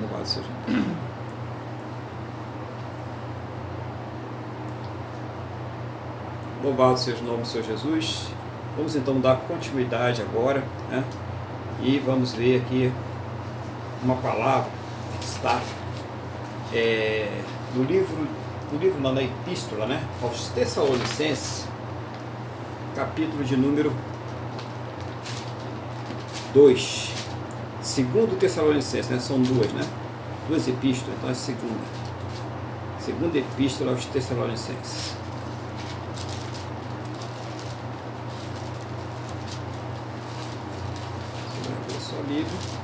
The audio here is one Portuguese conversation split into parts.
Louvado seja. Louvado seja o nome do Senhor Jesus. Vamos então dar continuidade agora, né? E vamos ver aqui uma palavra que está no livro não, na epístola, né, aos Tessalonicenses, capítulo de número 2. Segundo Tessalonicenses, né? São duas, né? Duas epístolas, então é segunda epístola aos Tessalonicenses. Você vai abrir sua Bíblia.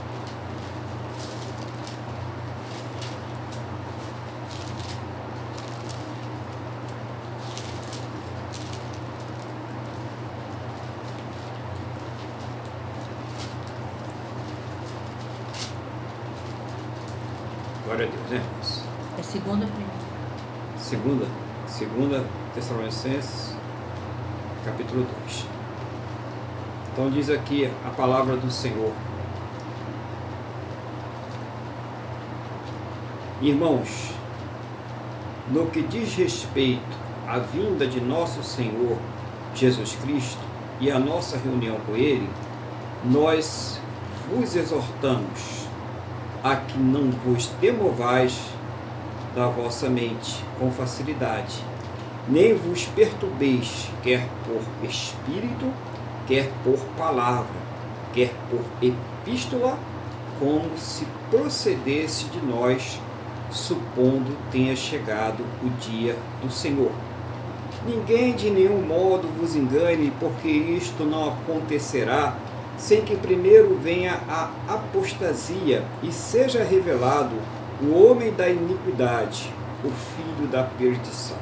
Glória a Deus, né? É segunda primeira. Segunda Tessalonicenses, capítulo 2. Então diz aqui a palavra do Senhor. Irmãos, no que diz respeito à vinda de nosso Senhor Jesus Cristo e à nossa reunião com Ele, nós vos exortamos a que não vos demovais da vossa mente com facilidade, nem vos perturbeis, quer por espírito, quer por palavra, quer por epístola, como se procedesse de nós, supondo tenha chegado o dia do Senhor. Ninguém de nenhum modo vos engane, porque isto não acontecerá sem que primeiro venha a apostasia e seja revelado o homem da iniquidade, o filho da perdição,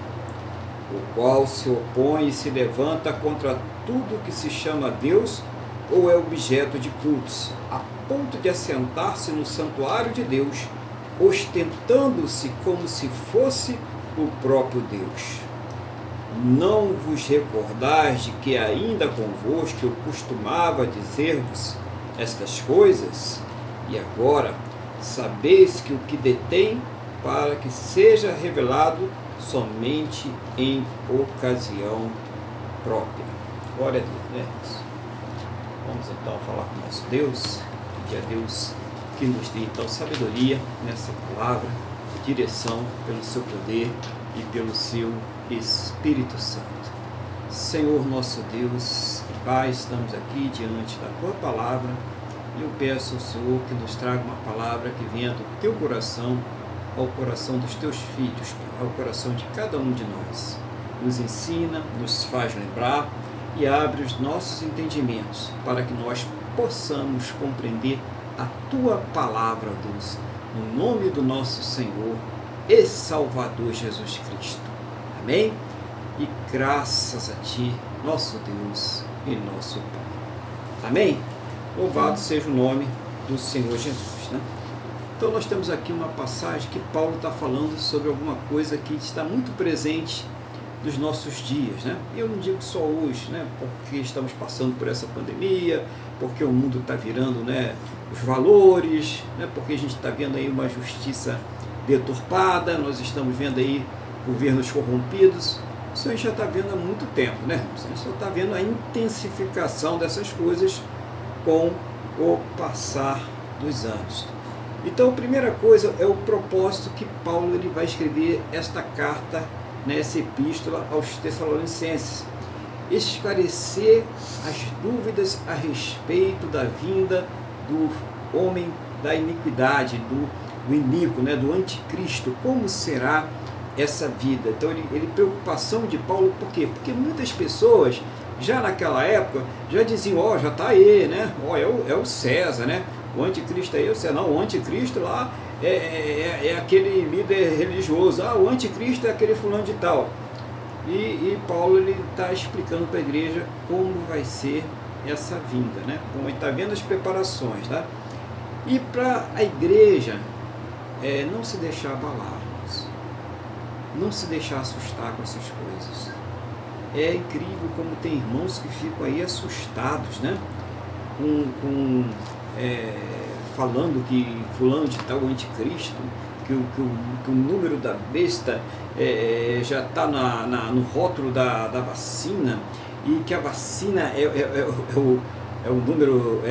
o qual se opõe e se levanta contra tudo que se chama Deus ou é objeto de cultos, a ponto de assentar-se no santuário de Deus, ostentando-se como se fosse o próprio Deus. Não vos recordais de que ainda convosco eu costumava dizer-vos estas coisas? E agora sabeis que o que detém para que seja revelado somente em ocasião própria. Glória a Deus, né? Vamos então falar com o nosso Deus, pedir a Deus que nos dê então sabedoria nessa palavra, direção pelo seu poder e pelo seu Espírito Santo. Senhor nosso Deus, Pai, estamos aqui diante da Tua Palavra e eu peço ao Senhor que nos traga uma palavra que venha do Teu coração ao coração dos Teus filhos, ao coração de cada um de nós. Nos ensina, nos faz lembrar e abre os nossos entendimentos para que nós possamos compreender a Tua Palavra, Deus, no nome do nosso Senhor e Salvador Jesus Cristo. Amém? E graças a Ti, nosso Deus e nosso Pai. Amém? Louvado seja o nome do Senhor Jesus, né? Então nós temos aqui uma passagem que Paulo está falando sobre alguma coisa que está muito presente nos nossos dias, né? Eu não digo só hoje, né? Porque estamos passando por essa pandemia, porque o mundo está virando, né, os valores, né? Porque a gente está vendo aí uma justiça deturpada, nós estamos vendo aí governos corrompidos. Isso a gente já está vendo há muito tempo, né? A gente só está vendo a intensificação dessas coisas com o passar dos anos. Então, a primeira coisa é o propósito que Paulo ele vai escrever esta carta, nessa epístola aos Tessalonicenses. Esclarecer as dúvidas a respeito da vinda do homem da iniquidade, do iníquo, né, do anticristo. Como será essa vida? Então, preocupação de Paulo, por quê? Porque muitas pessoas, já naquela época, já diziam, ó, já está aí, né? Ó, é o César, né? O anticristo aí, não, o anticristo lá é aquele líder religioso, o anticristo é aquele fulano de tal. E Paulo está explicando para a igreja como vai ser essa vinda, né? Como ele está vendo as preparações, tá? E para a igreja não se deixar abalar, não se deixar assustar com essas coisas. É incrível como tem irmãos que ficam aí assustados, né? Com falando que fulano de tal anticristo, que o número da besta já está no rótulo da vacina, e que a vacina é o número,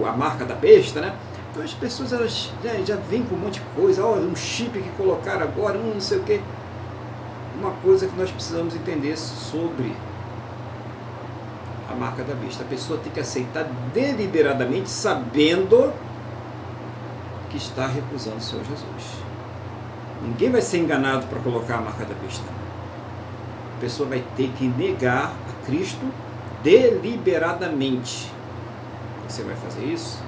a marca da besta, né? Então as pessoas elas já vêm com um monte de coisa, um chip que colocaram agora, não sei o que. Uma coisa que nós precisamos entender sobre a marca da besta. A pessoa tem que aceitar deliberadamente, sabendo que está recusando o Senhor Jesus. Ninguém vai ser enganado para colocar a marca da besta. A pessoa vai ter que negar a Cristo deliberadamente. Você vai fazer isso?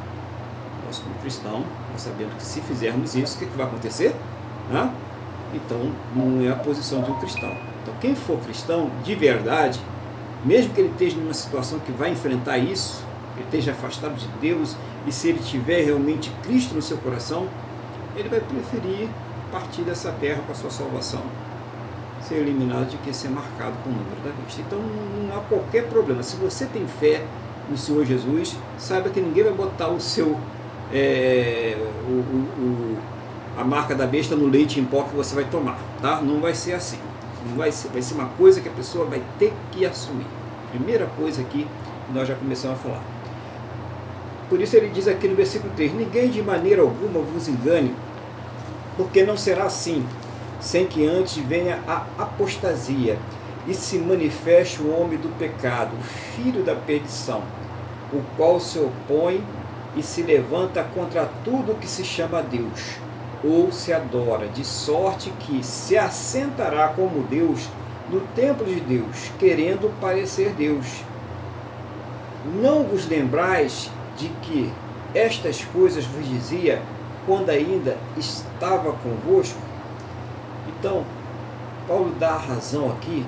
Nós, como cristão, nós sabemos que se fizermos isso, o que vai acontecer? Então, não é a posição de um cristão. Então, quem for cristão de verdade, mesmo que ele esteja numa situação que vai enfrentar isso, ele esteja afastado de Deus, e se ele tiver realmente Cristo no seu coração, ele vai preferir partir dessa terra para a sua salvação, ser eliminado de que ser marcado com o número da besta. Então não há qualquer problema. Se você tem fé no Senhor Jesus, saiba que ninguém vai botar o seu a marca da besta no leite em pó que você vai tomar, tá? Não vai ser assim. Não vai ser uma coisa que a pessoa vai ter que assumir. Primeira coisa aqui nós já começamos a falar. Por isso ele diz aqui no versículo 3: ninguém de maneira alguma vos engane, porque não será assim, sem que antes venha a apostasia e se manifeste o homem do pecado, o filho da perdição, o qual se opõe e se levanta contra tudo que se chama Deus, ou se adora, de sorte que se assentará como Deus no templo de Deus, querendo parecer Deus. Não vos lembrais de que estas coisas vos dizia quando ainda estava convosco? Então, Paulo dá a razão aqui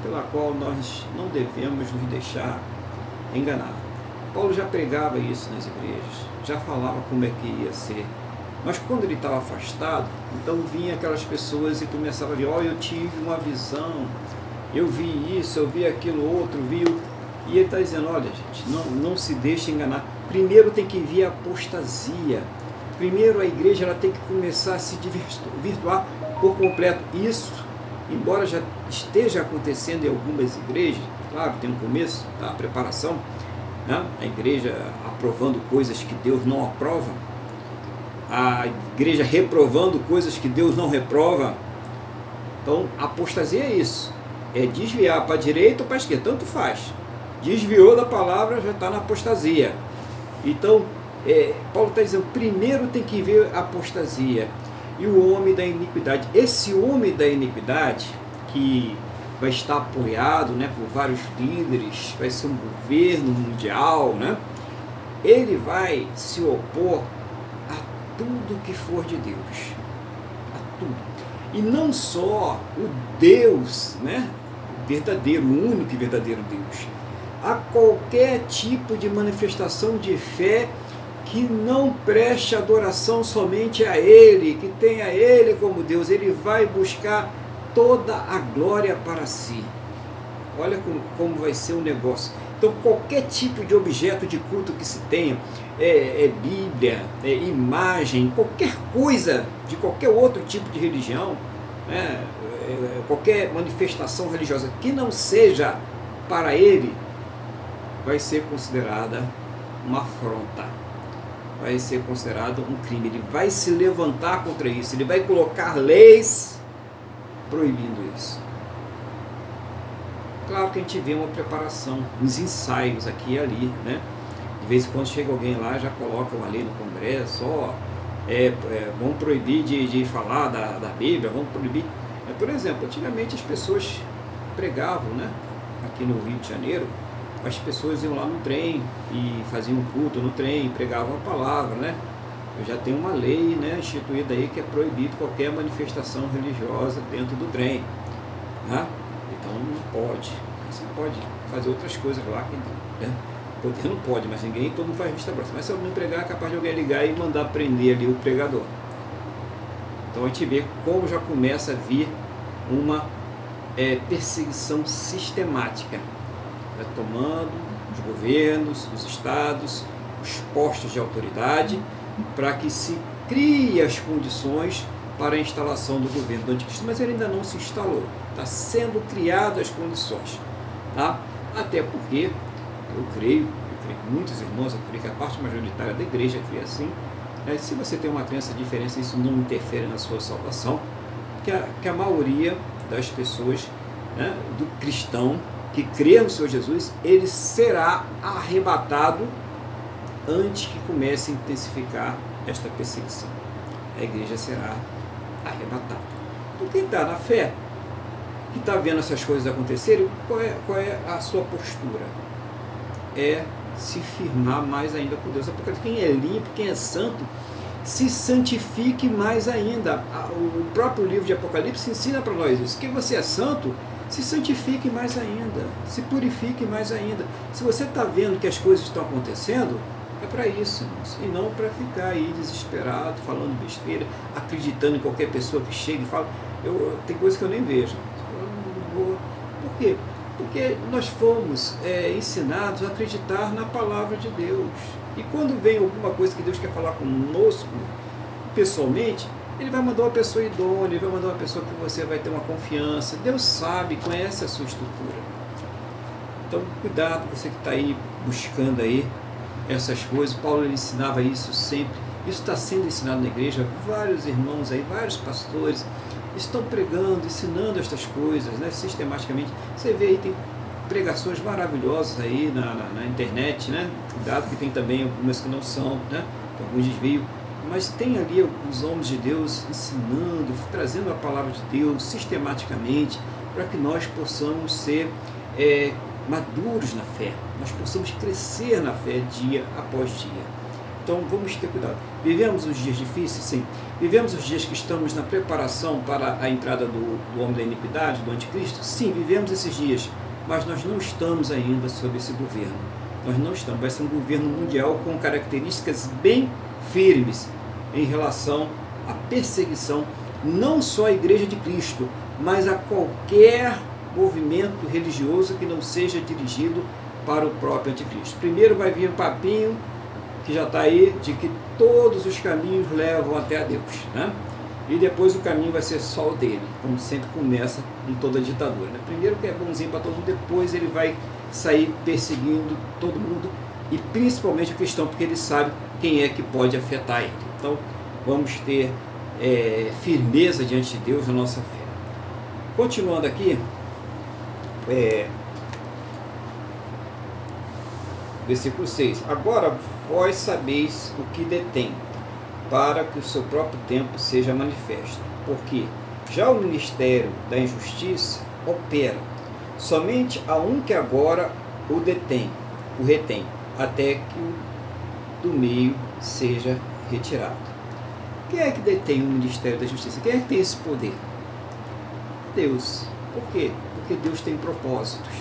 pela qual nós não devemos nos deixar enganar. Paulo já pregava isso nas igrejas, já falava como é que ia ser, mas quando ele estava afastado, então vinha aquelas pessoas e começava a ver: eu tive uma visão, eu vi isso, eu vi aquilo outro, e ele está dizendo: olha gente, não se deixe enganar. Primeiro tem que vir a apostasia. Primeiro a igreja ela tem que começar a se desvirtuar por completo. Isso, embora já esteja acontecendo em algumas igrejas, claro, tem um começo, tá? A preparação, né? A igreja aprovando coisas que Deus não aprova, a igreja reprovando coisas que Deus não reprova. Então, apostasia é isso, é desviar para a direita ou para a esquerda, tanto faz. Desviou da palavra, já está na apostasia. Então, Paulo está dizendo, primeiro tem que ver a apostasia e o homem da iniquidade. Esse homem da iniquidade, que vai estar apoiado, né, por vários líderes, vai ser um governo mundial, né, ele vai se opor a tudo que for de Deus, a tudo. E não só o Deus, né, o verdadeiro, o único e verdadeiro Deus, a qualquer tipo de manifestação de fé que não preste adoração somente a Ele, que tenha Ele como Deus. Ele vai buscar toda a glória para si. Olha como vai ser o negócio. Então, qualquer tipo de objeto de culto que se tenha, Bíblia, imagem, qualquer coisa de qualquer outro tipo de religião, né, qualquer manifestação religiosa que não seja para Ele, vai ser considerada uma afronta, vai ser considerado um crime. Ele vai se levantar contra isso, ele vai colocar leis proibindo isso. Claro que a gente vê uma preparação, uns ensaios aqui e ali, né? De vez em quando chega alguém lá, já coloca uma lei no Congresso, vão proibir de falar da Bíblia, vão proibir. Por exemplo, antigamente as pessoas pregavam, né? Aqui no Rio de Janeiro, as pessoas iam lá no trem e faziam um culto no trem, pregavam a palavra, né? Eu já tenho uma lei, né, instituída aí que é proibido qualquer manifestação religiosa dentro do trem, né? Então não pode. Você pode fazer outras coisas lá, né? Poder não pode, mas todo mundo faz vista grossa. Mas se eu não pregar, é capaz de alguém ligar e mandar prender ali o pregador. Então a gente vê como já começa a vir uma perseguição sistemática, tomando os governos, os estados, os postos de autoridade, para que se crie as condições para a instalação do governo do anticristo, mas ele ainda não se instalou, está sendo criadas as condições, tá? Até porque eu creio que muitos irmãos, eu creio que a parte majoritária da igreja crê assim, né? Se você tem uma crença diferente, isso não interfere na sua salvação, que a maioria das pessoas, né, do cristão que crê no Senhor Jesus, ele será arrebatado antes que comece a intensificar esta perseguição. A igreja será arrebatada. Então quem está na fé, que está vendo essas coisas acontecerem, qual é a sua postura? É se firmar mais ainda com Deus. Porque quem é limpo, quem é santo, se santifique mais ainda. O próprio livro de Apocalipse ensina para nós isso, que você é santo, se santifique mais ainda, se purifique mais ainda. Se você está vendo que as coisas estão acontecendo, é para isso, irmãos, e não para ficar aí desesperado, falando besteira, acreditando em qualquer pessoa que chega e fala. Tem coisa que eu nem vejo. Por quê? Porque nós fomos ensinados a acreditar na palavra de Deus. E quando vem alguma coisa que Deus quer falar conosco, pessoalmente, Ele vai mandar uma pessoa idônea, Ele vai mandar uma pessoa que você vai ter uma confiança. Deus sabe, conhece a sua estrutura. Então, cuidado, você que está aí buscando aí essas coisas. Paulo ele ensinava isso sempre. Isso está sendo ensinado na igreja. Vários irmãos aí, vários pastores estão pregando, ensinando estas coisas, né, sistematicamente. Você vê aí, tem pregações maravilhosas aí na internet, né? Cuidado que tem também algumas que não são, né? Alguns desvios, mas tem ali alguns homens de Deus ensinando, trazendo a palavra de Deus sistematicamente, para que nós possamos ser maduros na fé, nós possamos crescer na fé dia após dia. Então vamos ter cuidado. Vivemos os dias difíceis? Sim. Vivemos os dias que estamos na preparação para a entrada do homem da iniquidade, do anticristo? Sim, vivemos esses dias, mas nós não estamos ainda sob esse governo. Nós não estamos. Vai ser um governo mundial com características bem firmes em relação à perseguição, não só à Igreja de Cristo, mas a qualquer movimento religioso que não seja dirigido para o próprio anticristo. Primeiro vai vir o papinho, que já está aí, de que todos os caminhos levam até a Deus, né? E depois o caminho vai ser só o dele, como sempre começa em toda ditadura, né? Primeiro que é bonzinho para todo mundo, depois ele vai sair perseguindo todo mundo, e principalmente o cristão, porque ele sabe quem é que pode afetar ele. Então vamos ter firmeza diante de Deus na nossa fé. Continuando aqui, versículo 6. Agora vós sabeis o que detém, para que o seu próprio tempo seja manifesto, porque já o ministério da injustiça opera, somente há um que agora o retém, até que o do meio seja retirado. Quem é que detém o ministério da justiça? Quem é que tem esse poder? Deus. Por quê? Porque Deus tem propósitos.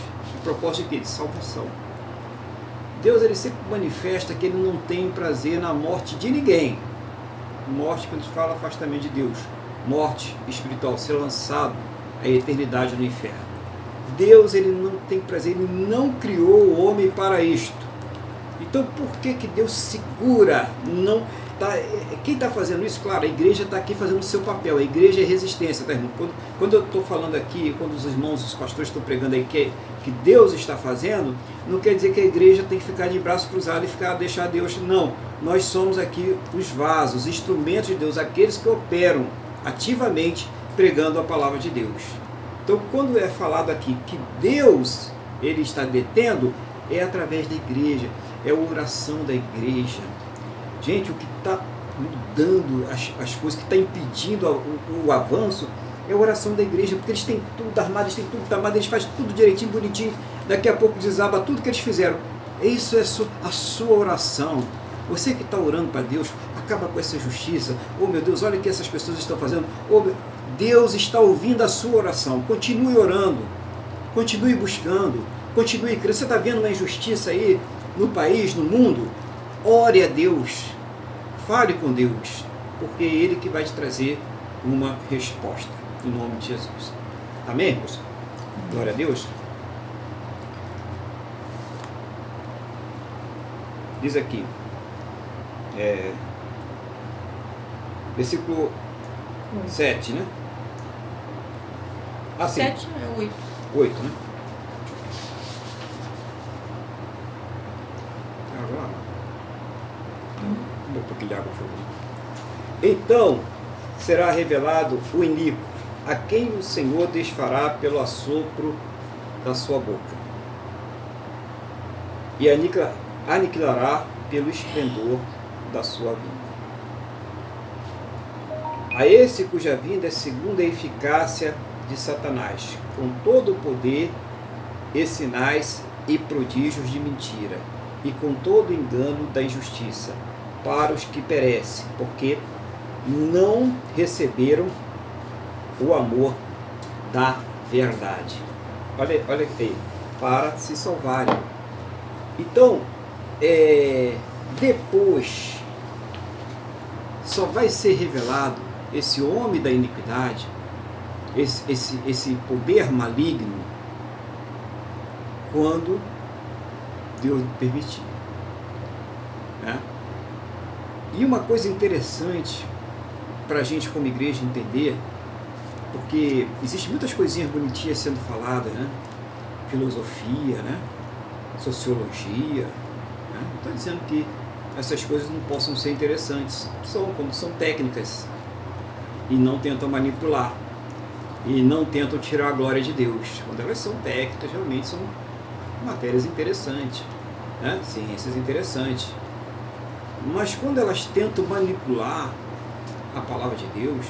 Propósito de quê? De salvação. Deus ele sempre manifesta que ele não tem prazer na morte de ninguém. Morte, quando a gente fala afastamento de Deus, morte espiritual, ser lançado à eternidade no inferno. Deus ele não tem prazer, ele não criou o homem para isto. Então por que Deus segura? Quem está fazendo isso? Claro, a igreja está aqui fazendo o seu papel. A igreja é resistência, tá, irmão? Quando eu estou falando aqui, quando os irmãos, os pastores estão pregando aí que Deus está fazendo, não quer dizer que a igreja tem que ficar de braço cruzado e deixar Deus. Não, nós somos aqui os vasos, instrumentos de Deus, aqueles que operam ativamente pregando a palavra de Deus. Então, quando é falado aqui que Deus ele está detendo, é através da igreja, é a oração da igreja. Gente, o que está mudando as coisas, que está impedindo o avanço, é a oração da igreja, porque eles têm tudo armado, eles fazem tudo direitinho, bonitinho, daqui a pouco desaba tudo que eles fizeram. Isso é a sua oração. Você que está orando para Deus, acaba com essa injustiça. Oh meu Deus, olha o que essas pessoas estão fazendo. Oh, Deus está ouvindo a sua oração. Continue orando, continue buscando, continue crendo. Você está vendo uma injustiça aí no país, no mundo? Ore a Deus, fale com Deus, porque é Ele que vai te trazer uma resposta, em nome de Jesus. Amém, irmãos? Glória a Deus. Diz aqui, Versículo 7, né? Ah, sim. 7 é 8. 8, né? Agora. Um pouquinho de água, por favor. Então será revelado o iníquo, a quem o Senhor desfará pelo assopro da sua boca, e aniquilará pelo esplendor da sua vinda. A esse cuja vinda é segundo a eficácia de Satanás, com todo o poder e sinais e prodígios de mentira, e com todo o engano da injustiça, para os que perecem, porque não receberam o amor da verdade. Olha aí, para se salvarem. Então, depois só vai ser revelado esse homem da iniquidade, esse poder maligno, quando Deus permitir, né? E uma coisa interessante para a gente como igreja entender, porque existem muitas coisinhas bonitinhas sendo faladas, né? Filosofia, né? Sociologia, né? Não estou dizendo que essas coisas não possam ser interessantes, quando são técnicas e não tentam manipular e não tentam tirar a glória de Deus. Quando elas são técnicas, realmente são matérias interessantes, né? Ciências interessantes. Mas quando elas tentam manipular a palavra de Deus,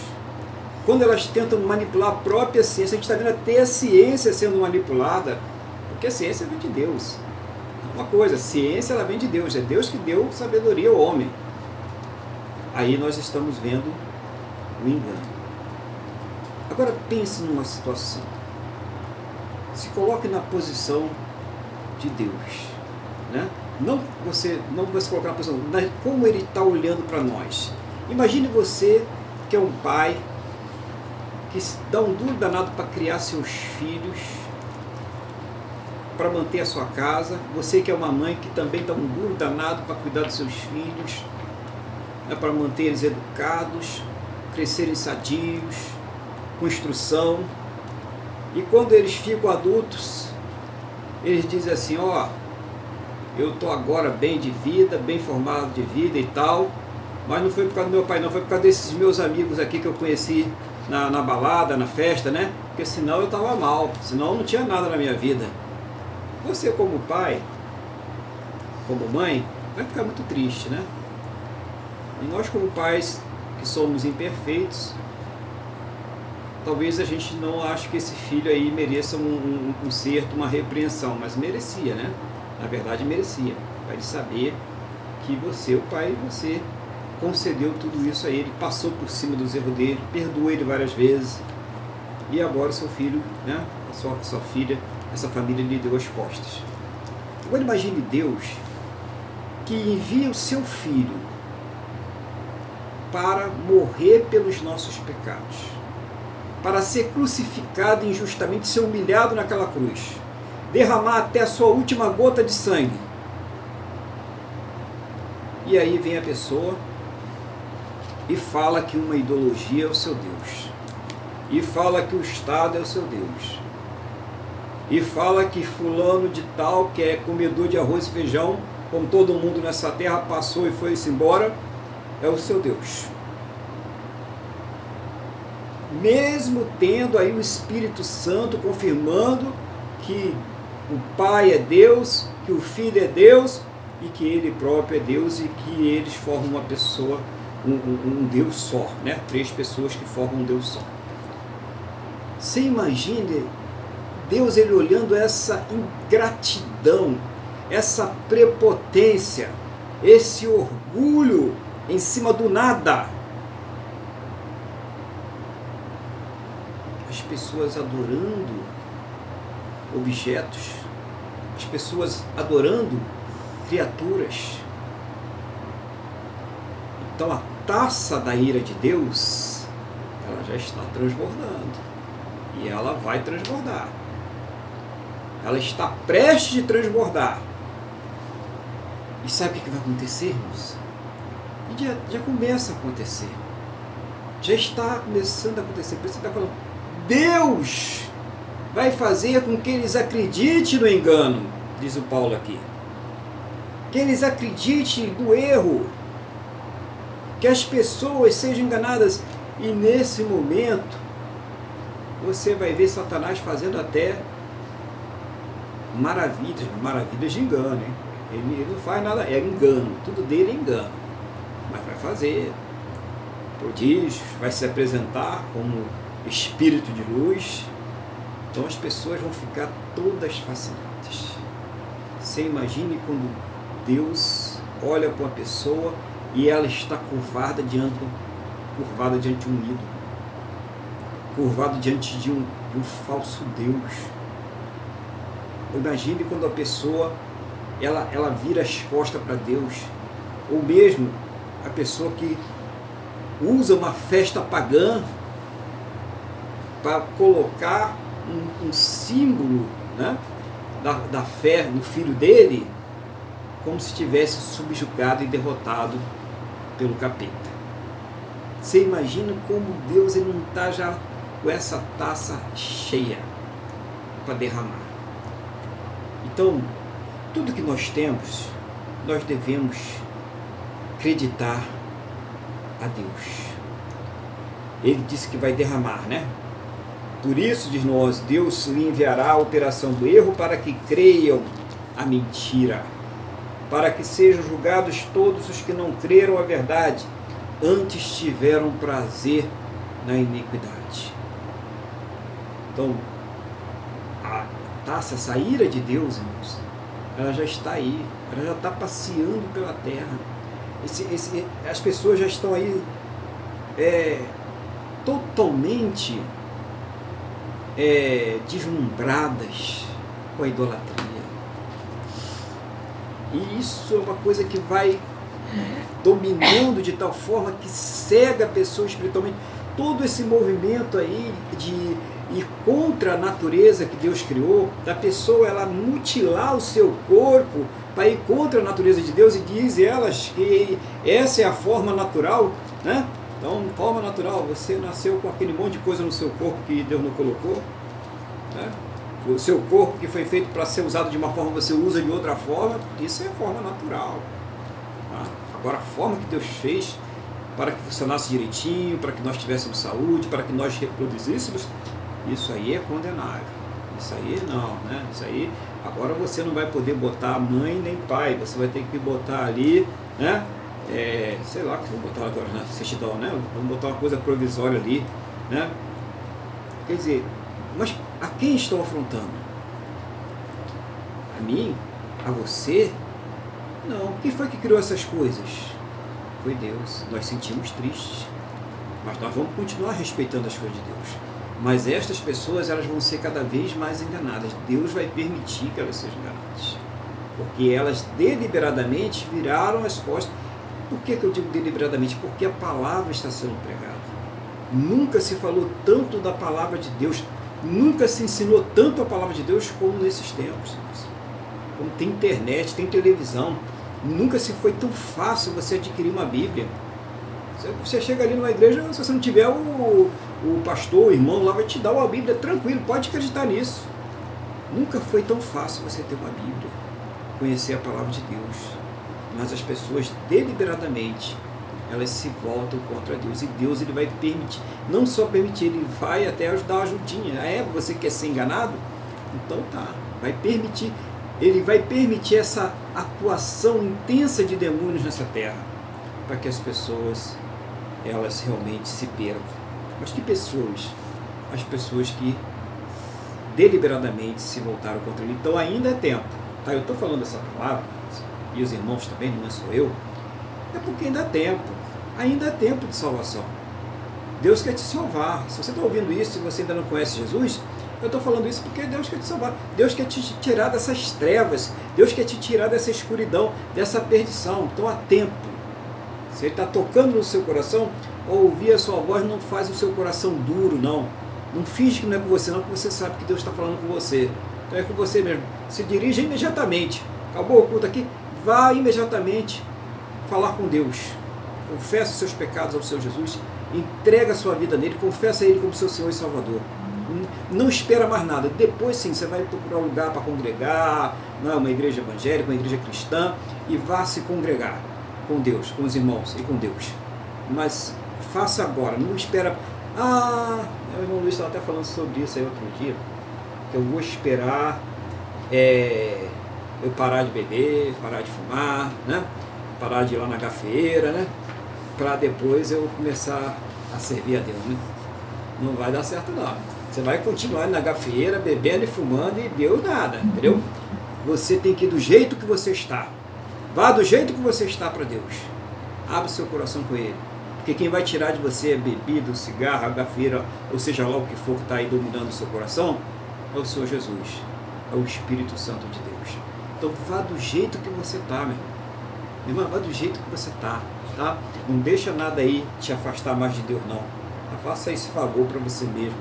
quando elas tentam manipular a própria ciência, a gente está vendo até a ciência sendo manipulada, porque a ciência vem de Deus. Uma coisa, a ciência ela vem de Deus, é Deus que deu sabedoria ao homem. Aí nós estamos vendo o engano. Agora pense numa situação. Se coloque na posição de Deus, né? Não você colocar na posição, mas como Ele está olhando para nós. Imagine você que é um pai que dá um duro danado para criar seus filhos, para manter a sua casa. Você que é uma mãe que também dá um duro danado para cuidar dos seus filhos, né, para manter eles educados, crescerem sadios, com instrução. E quando eles ficam adultos, eles dizem assim, ó, eu estou agora bem de vida, bem formado de vida e tal, mas não foi por causa do meu pai não, foi por causa desses meus amigos aqui que eu conheci na balada, na festa, né? Porque senão eu estava mal, senão não tinha nada na minha vida. Você como pai, como mãe, vai ficar muito triste, né? E nós como pais, que somos imperfeitos, talvez a gente não ache que esse filho aí mereça um conserto, uma repreensão, mas merecia, né? Na verdade merecia, para ele saber que você, o pai, você concedeu tudo isso a ele, passou por cima dos erros dele, perdoou ele várias vezes, e agora o seu filho, né? A sua filha, essa família lhe deu as costas. Agora imagine Deus que envia o seu filho para morrer pelos nossos pecados, para ser crucificado injustamente, ser humilhado naquela cruz, derramar até a sua última gota de sangue. E aí vem a pessoa e fala que uma ideologia é o seu Deus, e fala que o Estado é o seu Deus, e fala que fulano de tal, que é comedor de arroz e feijão, como todo mundo nessa terra passou e foi-se embora, é o seu Deus. Mesmo tendo aí o Espírito Santo confirmando que o Pai é Deus, que o Filho é Deus e que Ele próprio é Deus e que eles formam uma pessoa, um Deus só, né? 3 pessoas que formam um Deus só. Você imagine Deus ele olhando essa ingratidão, essa prepotência, esse orgulho em cima do nada. As pessoas adorando objetos, as pessoas adorando criaturas. Então a taça da ira de Deus, ela já está transbordando. E ela vai transbordar. Ela está prestes a transbordar. E sabe o que vai acontecer, irmãos? E já começa a acontecer. Já está começando a acontecer. Por isso você está falando, Deus vai fazer com que eles acreditem no engano, diz o Paulo aqui. Que eles acreditem no erro. Que as pessoas sejam enganadas. E nesse momento, você vai ver Satanás fazendo até maravilhas de engano. Hein? Ele não faz nada, é engano. Tudo dele é engano. Mas vai fazer prodígios, vai se apresentar como espírito de luz. Então as pessoas vão ficar todas fascinantes. Você imagine quando Deus olha para uma pessoa e ela está curvada diante de um ídolo, curvada diante de um falso Deus. Imagine quando a pessoa ela vira as costas para Deus, ou mesmo a pessoa que usa uma festa pagã para colocar um símbolo, né, da fé no filho dele, como se tivesse subjugado e derrotado pelo capeta. Você imagina como Deus ele não está já com essa taça cheia para derramar. Então, tudo que nós temos, nós devemos acreditar a Deus. Ele disse que vai derramar, né? Por isso, diz nós, Deus lhe enviará a operação do erro para que creiam a mentira, para que sejam julgados todos os que não creram a verdade, antes tiveram prazer na iniquidade. Então, a taça, essa ira de Deus, irmãos, ela já está aí, ela já está passeando pela terra. As pessoas já estão aí totalmente deslumbradas com a idolatria. E isso é uma coisa que vai dominando de tal forma que cega a pessoa espiritualmente. Todo esse movimento aí de ir contra a natureza que Deus criou, da pessoa ela mutilar o seu corpo para ir contra a natureza de Deus, e diz elas que essa é a forma natural, né? Então, forma natural, você nasceu com aquele monte de coisa no seu corpo que Deus não colocou, né? O seu corpo que foi feito para ser usado de uma forma, você usa de outra forma, isso é a forma natural. Tá? Agora, a forma que Deus fez para que funcionasse direitinho, para que nós tivéssemos saúde, para que nós reproduzíssemos, isso aí é condenável. Isso aí não, né? Isso aí, agora você não vai poder botar mãe nem pai, você vai ter que botar ali, né? Sei lá o que vou botar agora na certidão, né? Vamos botar uma coisa provisória ali, né? Quer dizer, mas a quem estão afrontando? A mim? A você? Não. Quem foi que criou essas coisas? Foi Deus. Nós sentimos tristes, mas nós vamos continuar respeitando as coisas de Deus. Mas estas pessoas, elas vão ser cada vez mais enganadas. Deus vai permitir que elas sejam enganadas, porque elas deliberadamente viraram as costas. Por que eu digo deliberadamente? Porque a palavra está sendo pregada. Nunca se falou tanto da palavra de Deus, nunca se ensinou tanto a palavra de Deus como nesses tempos. Como tem internet, tem televisão, nunca se foi tão fácil você adquirir uma Bíblia. Você chega ali numa igreja, se você não tiver o pastor, o irmão lá vai te dar uma Bíblia, tranquilo, pode acreditar nisso. Nunca foi tão fácil você ter uma Bíblia, conhecer a palavra de Deus. Mas as pessoas deliberadamente elas se voltam contra Deus, e Deus ele vai permitir, não só permitir, ele vai até dar uma ajudinha. Você quer ser enganado? Então tá, vai permitir, ele vai permitir essa atuação intensa de demônios nessa terra, para que as pessoas elas realmente se percam. Mas que pessoas? As pessoas que deliberadamente se voltaram contra ele. Então ainda é tempo, tá? Eu estou falando essa palavra, e os irmãos também, não é só eu, é porque ainda é tempo de salvação. Deus quer te salvar. Se você está ouvindo isso e você ainda não conhece Jesus, eu estou falando isso porque Deus quer te salvar. Deus quer te tirar dessas trevas, Deus quer te tirar dessa escuridão, dessa perdição. Então há tempo. Se Ele está tocando no seu coração, ao ouvir a sua voz, não faz o seu coração duro, não. Não finge que não é com você, não, porque você sabe que Deus está falando com você. Então é com você mesmo. Se dirija imediatamente. Acabou o culto aqui? Vá imediatamente falar com Deus. confessa os seus pecados ao Senhor Jesus, entrega a sua vida nele, confessa ele como seu Senhor e Salvador. Não espera mais nada. Depois sim, você vai procurar um lugar para congregar, não é uma igreja evangélica, uma igreja cristã, e vá se congregar com Deus, com os irmãos e com Deus. Mas faça agora, não espera. O irmão Luiz estava até falando sobre isso aí outro dia, que eu vou esperar eu parar de beber, parar de fumar, né? Parar de ir lá na gafieira, né? Para depois eu começar a servir a Deus, né? Não vai dar certo não. Você vai continuar na gafieira, bebendo e fumando e Deus nada, entendeu? Você tem que ir do jeito que você está. Vá do jeito que você está para Deus. Abre seu coração com Ele. Porque quem vai tirar de você a bebida, o cigarro, a gafieira, ou seja lá o que for que está aí dominando o seu coração, é o Senhor Jesus. É o Espírito Santo de Deus. Então vá do jeito que você está, meu irmão. Meu irmão, vá do jeito que você está, tá? Não deixa nada aí te afastar mais de Deus, não. Faça esse favor para você mesmo.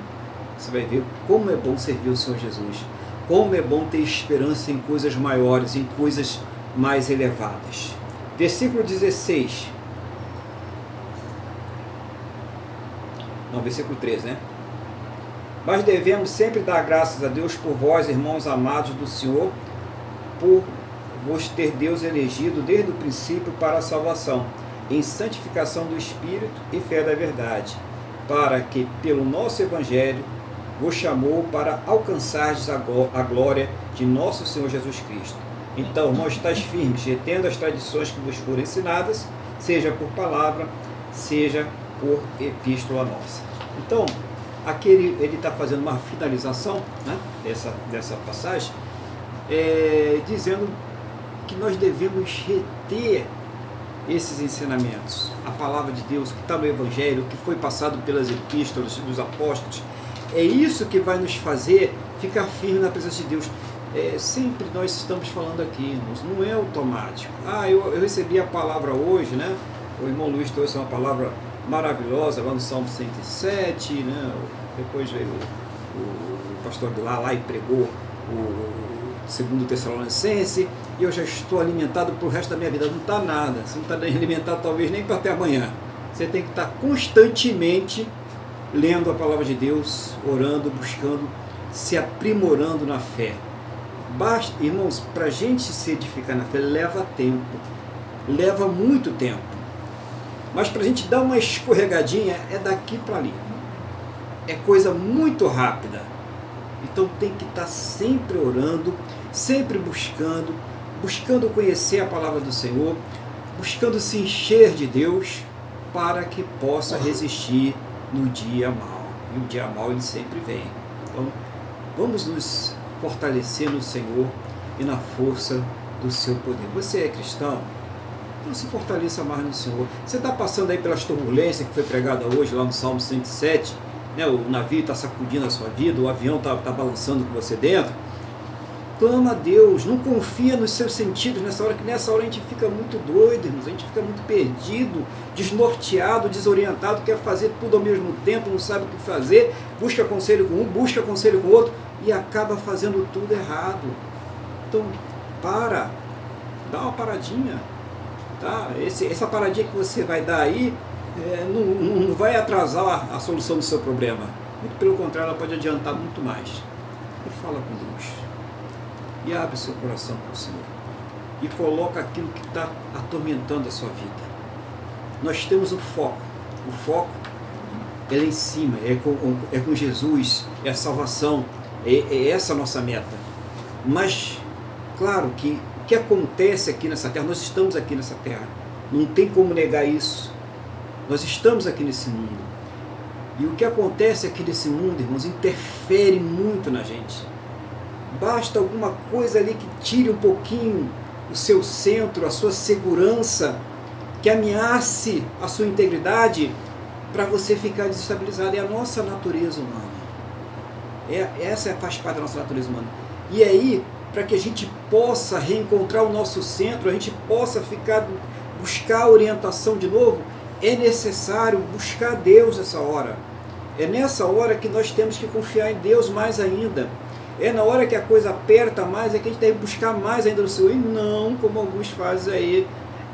Você vai ver como é bom servir o Senhor Jesus. Como é bom ter esperança em coisas maiores, em coisas mais elevadas. Versículo 16. Não, versículo 13, né? Mas devemos sempre dar graças a Deus por vós, irmãos amados do Senhor, por vos ter Deus elegido desde o princípio para a salvação, em santificação do Espírito e fé da verdade, para que, pelo nosso Evangelho, vos chamou para alcançardes a glória de nosso Senhor Jesus Cristo. Então, irmãos, estáis firmes, retendo as tradições que vos foram ensinadas, seja por palavra, seja por epístola nossa. Então, aqui ele está fazendo uma finalização, né, dessa passagem, dizendo que nós devemos reter esses ensinamentos, a palavra de Deus que está no Evangelho, que foi passado pelas epístolas dos apóstolos. É isso que vai nos fazer ficar firme na presença de Deus. Sempre nós estamos falando aqui, irmãos, não é automático. Eu recebi a palavra hoje, né? O irmão Luiz trouxe uma palavra maravilhosa lá no Salmo 107, né? Depois veio o pastor de lá e pregou o 2 Tessalonicenses, e eu já estou alimentado para o resto da minha vida. Não está nada, você não está alimentado talvez nem para até amanhã. Você tem que estar constantemente lendo a palavra de Deus, orando, buscando, se aprimorando na fé. Basta, irmãos, para a gente se edificar na fé leva tempo, leva muito tempo. Mas para a gente dar uma escorregadinha é daqui para ali. É coisa muito rápida. Então tem que estar sempre orando, sempre buscando conhecer a palavra do Senhor, buscando se encher de Deus para que possa resistir no dia mau. E o dia mau ele sempre vem. Então vamos nos fortalecer no Senhor e na força do seu poder. Você é cristão? Então se fortaleça mais no Senhor. Você está passando aí pelas turbulências que foi pregada hoje lá no Salmo 107, né? O navio está sacudindo a sua vida, o avião está balançando com você dentro. Clama a Deus, não confia nos seus sentidos nessa hora, que nessa hora a gente fica muito doido, irmãos, a gente fica muito perdido, desnorteado, desorientado, quer fazer tudo ao mesmo tempo, não sabe o que fazer, busca conselho com um, busca conselho com o outro e acaba fazendo tudo errado. Então, dá uma paradinha, tá? Essa paradinha que você vai dar aí não vai atrasar a solução do seu problema, muito pelo contrário, ela pode adiantar muito mais. E fala com Deus. E abre seu coração para o Senhor. E coloca aquilo que está atormentando a sua vida. Nós temos um foco. O foco é lá em cima, é com Jesus, é a salvação, é essa a nossa meta. Mas, claro que o que acontece aqui nessa terra, nós estamos aqui nessa terra. Não tem como negar isso. Nós estamos aqui nesse mundo. E o que acontece aqui nesse mundo, irmãos, interfere muito na gente. Basta alguma coisa ali que tire um pouquinho o seu centro, a sua segurança, que ameace a sua integridade, para você ficar desestabilizado. É a nossa natureza humana. Essa faz parte da nossa natureza humana. E aí, para que a gente possa reencontrar o nosso centro, a gente possa buscar orientação de novo, é necessário buscar Deus nessa hora. É nessa hora que nós temos que confiar em Deus mais ainda. É na hora que a coisa aperta mais, é que a gente deve buscar mais ainda no Senhor. E não como alguns fazem aí,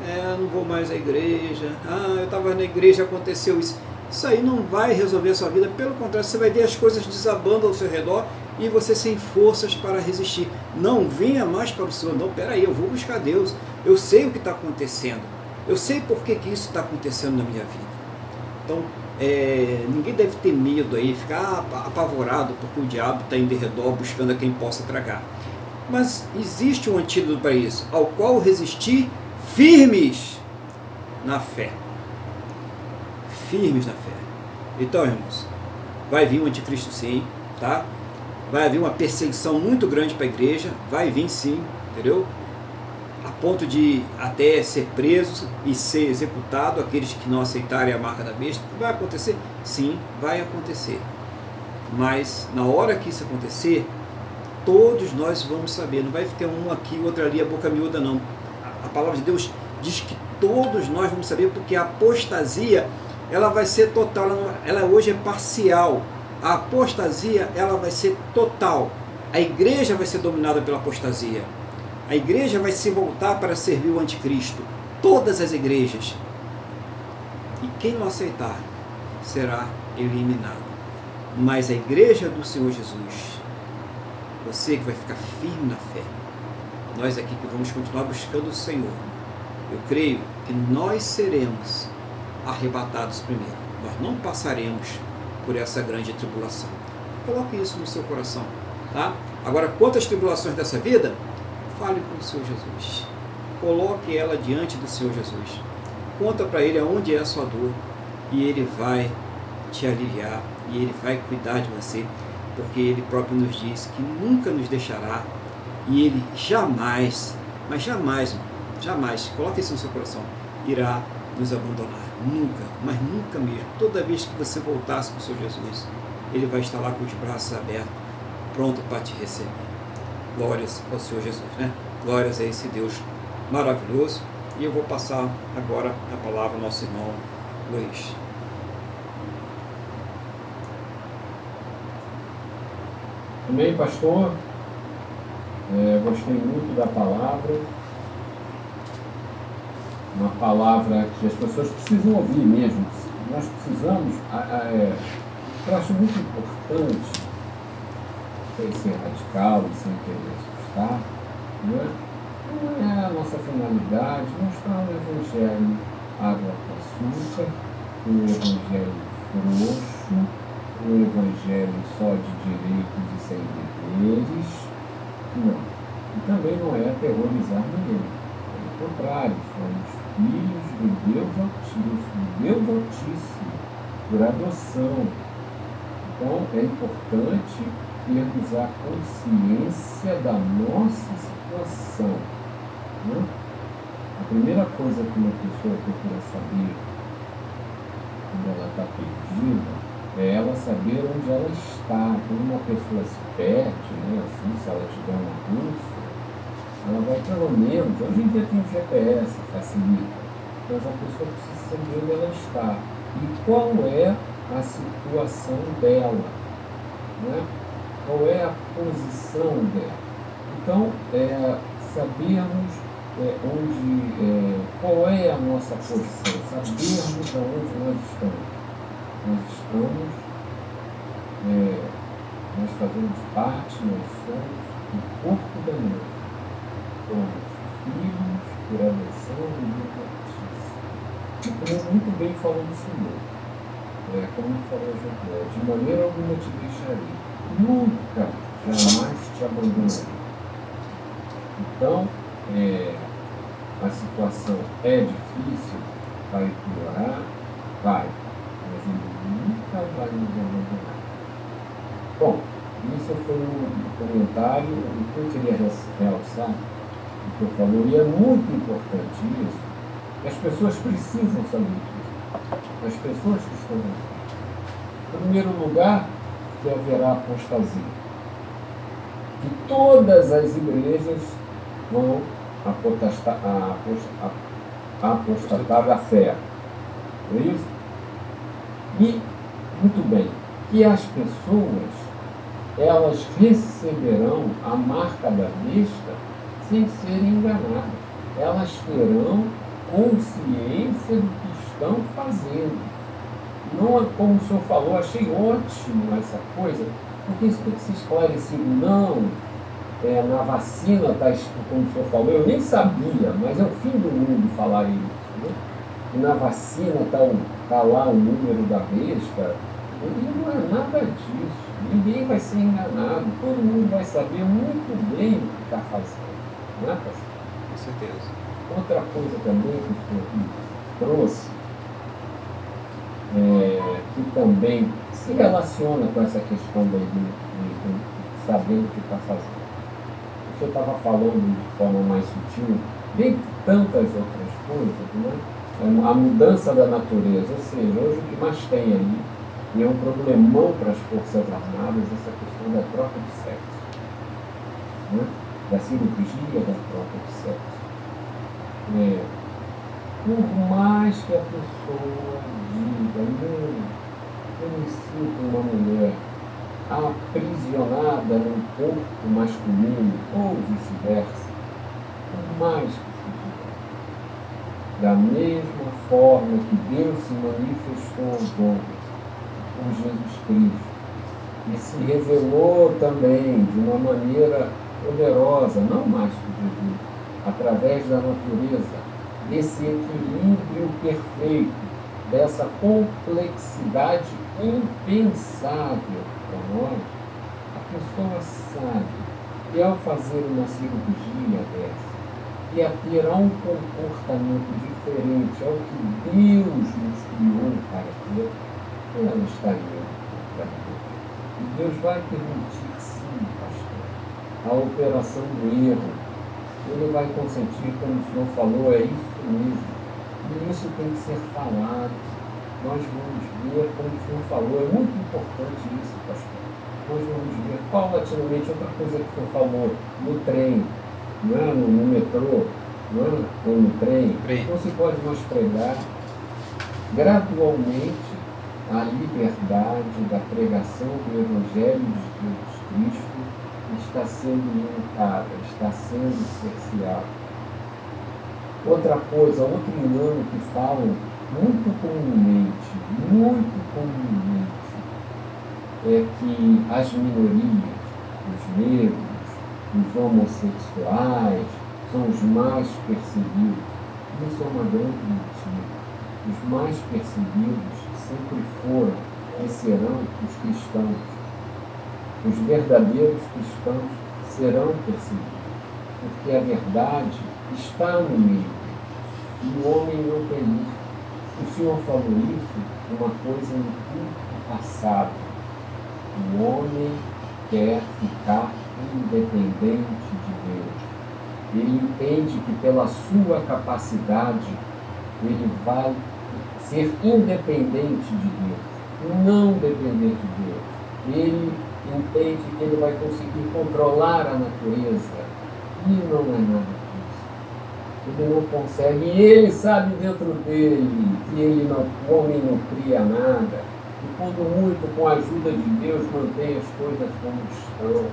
eu não vou mais à igreja, eu estava na igreja, aconteceu isso. Isso aí não vai resolver a sua vida, pelo contrário, você vai ver as coisas desabando ao seu redor e você sem forças para resistir. Não venha mais para o Senhor, não, peraí, eu vou buscar Deus, eu sei o que está acontecendo, eu sei por que isso está acontecendo na minha vida. Então, ninguém deve ter medo aí, ficar apavorado porque o diabo está em redor buscando a quem possa tragar. Mas existe um antídoto para isso, ao qual resistir firmes na fé. Firmes na fé. Então, irmãos, vai vir um anticristo sim, tá? Vai haver uma perseguição muito grande para a igreja, vai vir sim, entendeu? A ponto de até ser preso e ser executado aqueles que não aceitarem a marca da besta. Vai acontecer? Sim, vai acontecer. Mas na hora que isso acontecer, todos nós vamos saber, não vai ficar um aqui, outro ali, a boca miúda não. A palavra de Deus diz que todos nós vamos saber, porque a apostasia, ela vai ser total, ela hoje é parcial. A apostasia, ela vai ser total. A igreja vai ser dominada pela apostasia. A igreja vai se voltar para servir o anticristo. Todas as igrejas. E quem não aceitar será eliminado. Mas a igreja do Senhor Jesus, você que vai ficar firme na fé, nós aqui que vamos continuar buscando o Senhor, eu creio que nós seremos arrebatados primeiro. Nós não passaremos por essa grande tribulação. Coloque isso no seu coração, tá? Agora, quanto às tribulações dessa vida, fale com o Senhor Jesus. Coloque ela diante do Senhor Jesus. Conta para Ele aonde é a sua dor e Ele vai te aliviar e Ele vai cuidar de você, porque Ele próprio nos diz que nunca nos deixará e Ele jamais, mas jamais, jamais, coloque isso no seu coração, irá nos abandonar. Nunca, mas nunca mesmo. Toda vez que você voltasse para o Senhor Jesus, Ele vai estar lá com os braços abertos, pronto para te receber. Glórias ao Senhor Jesus, né? Glórias a esse Deus maravilhoso. E eu vou passar agora a palavra ao nosso irmão Luiz. Amém, pastor? Gostei muito da palavra. Uma palavra que as pessoas precisam ouvir mesmo. Nós precisamos, eu acho muito importante, sem ser radical e sem querer assustar, não é a nossa finalidade mostrar um evangelho água com açúcar, um evangelho frouxo, um evangelho só de direitos e sem deveres. Não. E também não é aterrorizar ninguém. Pelo contrário, somos filhos de Deus Altíssimo, por adoção. Então é importante termos a consciência da nossa situação. Né? A primeira coisa que uma pessoa procura saber quando ela está perdida é ela saber onde ela está. Quando uma pessoa se perde, né, assim, se ela tiver uma busca, ela vai pelo menos, hoje em dia tem o GPS, facilita, mas a pessoa precisa saber onde ela está e qual é a situação dela, né? Qual é a posição dela. Então, sabermos qual é a nossa posição, sabermos aonde nós estamos. Nós fazemos parte, nós somos o corpo da mãe. Somos filhos por adoção e Deus Altíssimo. E como muito bem falou o Senhor, como falou Josué, de maneira alguma te deixarei, nunca, jamais te abandonarei. Então, a situação é difícil, vai piorar, vai, mas Ele nunca vai nos abandonar. Bom, isso foi um comentário, o que eu queria realçar, o que eu falou, e é muito importante isso, as pessoas precisam saber disso, as pessoas que estão aqui. Em primeiro lugar, que haverá apostasia, que todas as igrejas vão apostatar da fé, é isso? E, muito bem, que as pessoas, elas receberão a marca da besta sem serem enganadas. Elas terão consciência do que estão fazendo. Não é como o senhor falou, achei ótimo essa coisa, porque isso tem que ser esclarecido. Não, na vacina está escrito, como o senhor falou, eu nem sabia, mas é o fim do mundo falar isso. Né? E na vacina está lá o número da besta, e não é nada disso. Ninguém vai ser enganado, todo mundo vai saber muito bem o que está fazendo. Não é, pastor? Com certeza. Outra coisa também que o senhor trouxe, que também se relaciona com essa questão de saber o que está fazendo. O senhor estava falando de forma mais sutil, dentre tantas outras coisas, né? A mudança da natureza, ou seja, hoje o que mais tem aí, e é um problemão para as Forças Armadas, essa questão da troca de sexo, né? Da cirurgia da troca de sexo. Por mais que a pessoa diga, não, eu me sinto uma mulher aprisionada num corpo masculino, ou vice-versa, por mais que se diga, da mesma forma que Deus se manifestou aos homens, com Jesus Cristo, e se revelou também de uma maneira poderosa, não mais que Jesus, através da natureza, desse equilíbrio perfeito, dessa complexidade impensável para nós, a pessoa sabe que ao fazer uma cirurgia dessa, e a ter um comportamento diferente ao que Deus nos criou para ter, ela estaria para Deus. E Deus vai permitir, sim, pastor, a operação do erro. Ele vai consentir, como o senhor falou, é isso mesmo. E isso tem que ser falado. Nós vamos ver, como o senhor falou, é muito importante isso, pastor. Nós vamos ver paulatinamente outra coisa que o senhor falou, no trem, não é? No metrô, não é? Ou no trem. Não se pode mais pregar gradualmente a liberdade da pregação do Evangelho de Jesus Cristo está sendo limitada, está sendo cerceada. Outra coisa, outro engano que falam muito comumente, é que as minorias, os negros, os homossexuais, são os mais perseguidos. Isso é uma grande mentira. Os mais perseguidos sempre foram e serão os cristãos. Os verdadeiros cristãos serão perseguidos, porque a verdade está no meio. E o homem não quer isso. O Senhor falou isso, uma coisa no culto passado. O homem quer ficar independente de Deus. Ele entende que pela sua capacidade ele vai ser independente de Deus, não depender de Deus. Ele entende que ele vai conseguir controlar a natureza, e não é nada disso. Ele não consegue, e ele sabe dentro dele que o homem não cria nada, e quando muito, com a ajuda de Deus, mantém as coisas como estão.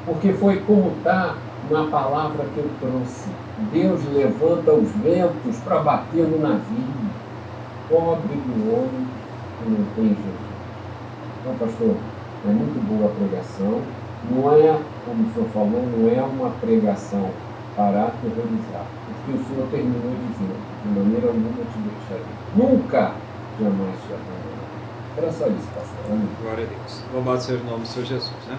Porque foi como está na palavra que eu trouxe. Deus levanta os ventos para bater no navio. Pobre do homem que não tem Jesus. Então, pastor, é muito boa a pregação. Não é, como o senhor falou, não é uma pregação para aterrorizar. Porque o senhor terminou dizendo, de maneira alguma te deixarei. Nunca, jamais te abandonarei. Era só isso, pastor. Amém. Glória a Deus. Louvado seja o nome do Senhor Jesus, né?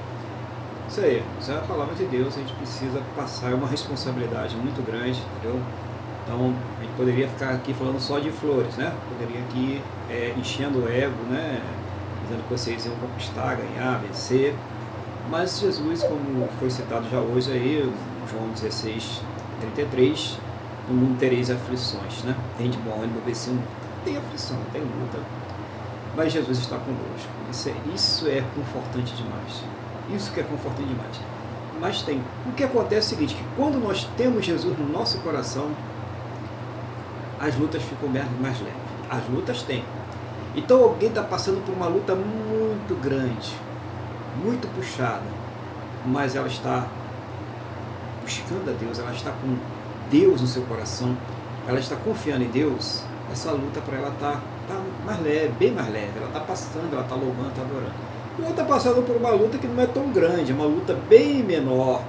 Isso aí, isso é a palavra de Deus, a gente precisa passar, é uma responsabilidade muito grande, entendeu? Então, a gente poderia ficar aqui falando só de flores, né? Poderia aqui enchendo o ego, né? Dizendo que vocês iam conquistar, ganhar, vencer. Mas Jesus, como foi citado já hoje aí, João 16:33, no mundo tereis aflições, né? Tem de bom ânimo, vencendo, tem aflição, tem luta, mas Jesus está conosco. Isso é confortante demais. Isso que é confortante demais. Mas tem. O que acontece é o seguinte, que quando nós temos Jesus no nosso coração, as lutas ficam mais leves. As lutas tem. Então alguém está passando por uma luta muito grande, muito puxada, mas ela está buscando a Deus, ela está com Deus no seu coração, ela está confiando em Deus, essa luta para ela tá mais leve, bem mais leve. Ela está passando, ela está louvando, está adorando. E outra está passando por uma luta que não é tão grande, é uma luta bem menor,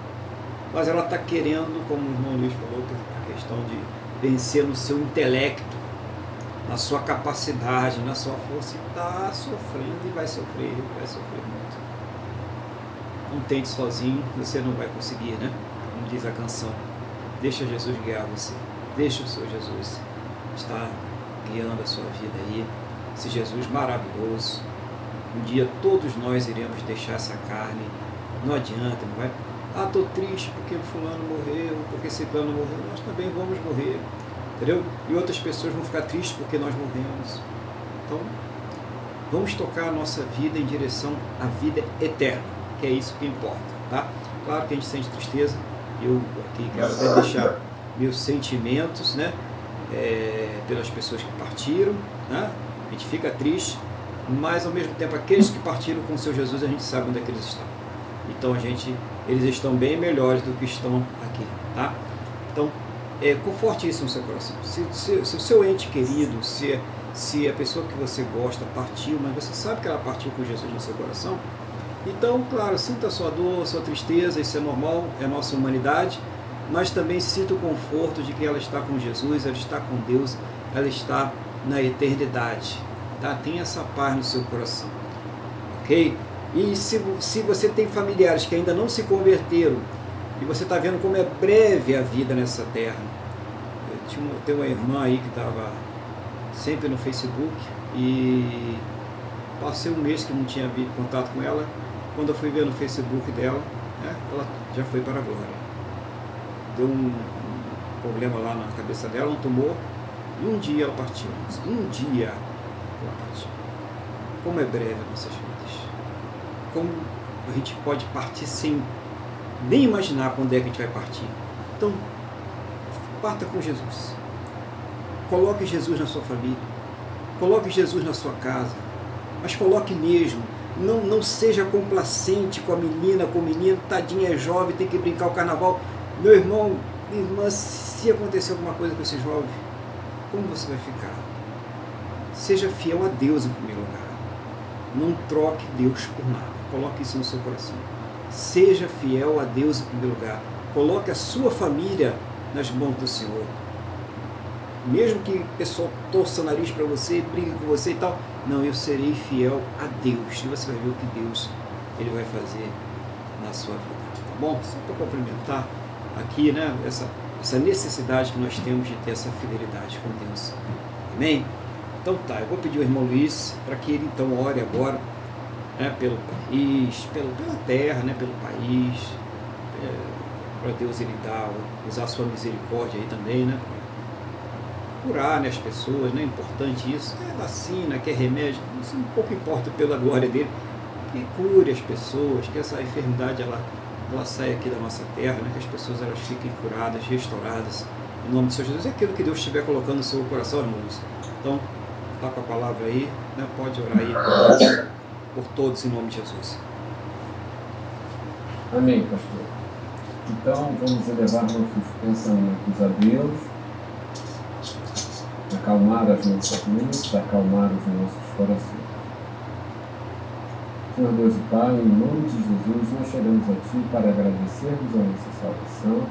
mas ela está querendo, como o irmão Luiz falou, a questão de vencer no seu intelecto, na sua capacidade, na sua força, e está sofrendo e vai sofrer muito. Não tente sozinho, você não vai conseguir, né? Como diz a canção, deixa Jesus guiar você, deixa o seu Jesus estar guiando a sua vida aí, esse Jesus maravilhoso. Um dia todos nós iremos deixar essa carne, não adianta, não vai, estou triste porque fulano morreu, porque ciclano morreu, nós também vamos morrer, entendeu? E outras pessoas vão ficar tristes porque nós morremos. Então, vamos tocar a nossa vida em direção à vida eterna, que é isso que importa, tá? Claro que a gente sente tristeza, eu aqui quero até deixar meus sentimentos, né, pelas pessoas que partiram, né? A gente fica triste, mas ao mesmo tempo aqueles que partiram com o seu Jesus, a gente sabe onde é que eles estão. Então eles estão bem melhores do que estão aqui, tá? Então, conforte isso no seu coração. Se o seu ente querido, se a pessoa que você gosta partiu, mas você sabe que ela partiu com Jesus no seu coração, então, claro, sinta a sua dor, a sua tristeza, isso é normal, é a nossa humanidade, mas também sinta o conforto de que ela está com Jesus, ela está com Deus, ela está na eternidade, tá? Tenha essa paz no seu coração, ok? E se você tem familiares que ainda não se converteram, e você está vendo como é breve a vida nessa terra, tem uma irmã aí que estava sempre no Facebook, e passei um mês que não tinha havido contato com ela. Quando eu fui ver no Facebook dela, né, ela já foi para a glória. Deu um problema lá na cabeça dela, um tumor, e um dia ela partiu. Um dia ela partiu. Como é breve as nossas vidas. Como a gente pode partir sem nem imaginar quando é que a gente vai partir. Então, parta com Jesus. Coloque Jesus na sua família. Coloque Jesus na sua casa. Mas coloque mesmo. Não seja complacente com a menina, com o menino, tadinha, é jovem, tem que brincar o carnaval. Meu irmão, minha irmã, se acontecer alguma coisa com esse jovem, como você vai ficar? Seja fiel a Deus em primeiro lugar. Não troque Deus por nada. Coloque isso no seu coração. Seja fiel a Deus em primeiro lugar. Coloque a sua família nas mãos do Senhor. Mesmo que o pessoal torça o nariz para você, brigue com você e tal, não, eu serei fiel a Deus. E você vai ver o que Deus ele vai fazer na sua vida. Tá bom? Só para complementar aqui, né, essa necessidade que nós temos de ter essa fidelidade com Deus. Amém? Então tá, eu vou pedir ao irmão Luiz para que ele então ore agora, né, pelo país, pela terra, né, pelo país, para Deus ele usar a sua misericórdia aí também, né, curar, né, as pessoas, né, é importante isso, quer vacina, quer remédio, isso um pouco importa pela glória dele, que cure as pessoas, que essa enfermidade ela saia aqui da nossa terra, né, que as pessoas elas fiquem curadas, restauradas, em nome de Senhor Jesus, é aquilo que Deus estiver colocando no seu coração, irmãos. Então, está com a palavra aí, né, pode orar aí por todos em nome de Jesus. Amém, pastor. Então, vamos elevar nossos pensamentos a Deus, acalmar as nossas mentes, acalmar os nossos corações. Senhor Deus e Pai, em nome de Jesus, nós chegamos a Ti para agradecermos a nossa salvação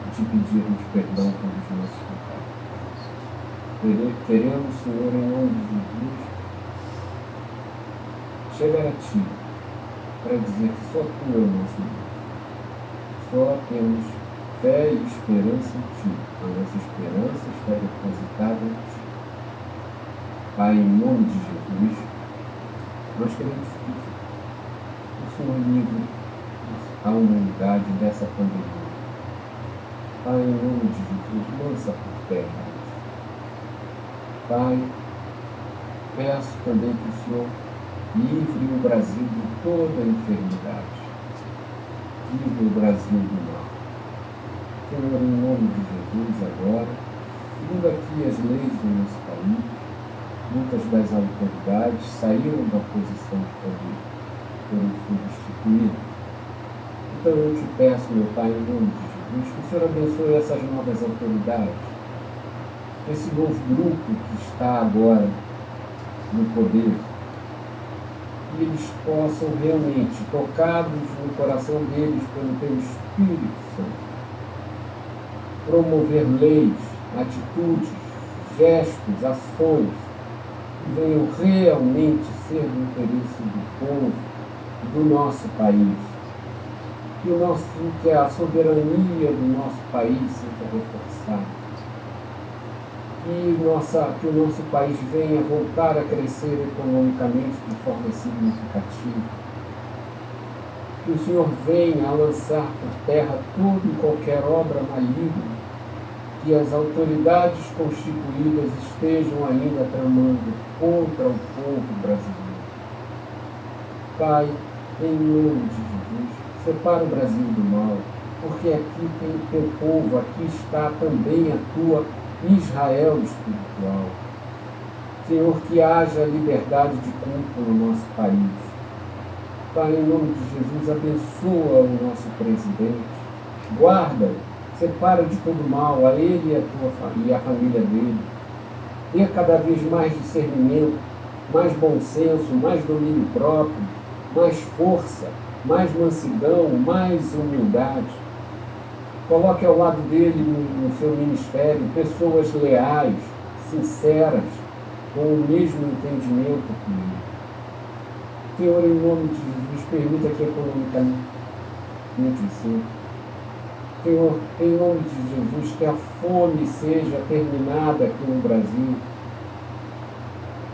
e Te pedirmos perdão pelos nossos pecados. Queremos, Senhor, em nome de Jesus, chegar a Ti para dizer que só Tu é o nosso Deus. Só temos fé e esperança em Ti. A nossa esperança está depositada em Ti. Pai, em nome de Jesus, nós queremos que o Senhor livre a humanidade dessa pandemia. Pai, em nome de Jesus, lança por terra isso. Pai, peço também que o Senhor livre o Brasil de toda a enfermidade. Livre o Brasil do mal. Senhor, em nome de Jesus, agora, segundo aqui as leis do nosso país, muitas das autoridades saíram da posição de poder, foram substituídas. Então eu te peço, meu Pai, em nome de Jesus, que o Senhor abençoe essas novas autoridades, esse novo grupo que está agora no poder, que eles possam realmente, tocados no coração deles pelo teu Espírito Santo, promover leis, atitudes, gestos, ações que venham realmente ser do interesse do povo, do nosso país. Que a soberania do nosso país seja reforçada. Que o nosso país venha voltar a crescer economicamente de forma significativa. Que o Senhor venha a lançar por terra toda e qualquer obra maligna que as autoridades constituídas estejam ainda tramando contra o povo brasileiro. Pai, em nome de Jesus, separa o Brasil do mal, porque aqui tem o teu povo, aqui está também a tua Israel espiritual. Senhor, que haja liberdade de culto no nosso país. Pai, em nome de Jesus, abençoa o nosso presidente, guarda-o, separa de todo mal a ele e a família dele. Dê cada vez mais discernimento, mais bom senso, mais domínio próprio, mais força, mais mansidão, mais humildade. Coloque ao lado dele no seu ministério pessoas leais, sinceras, com o mesmo entendimento que ele. Senhor, em nome de Jesus, permita que economicamente sim. Senhor, em nome de Jesus, que a fome seja terminada aqui no Brasil,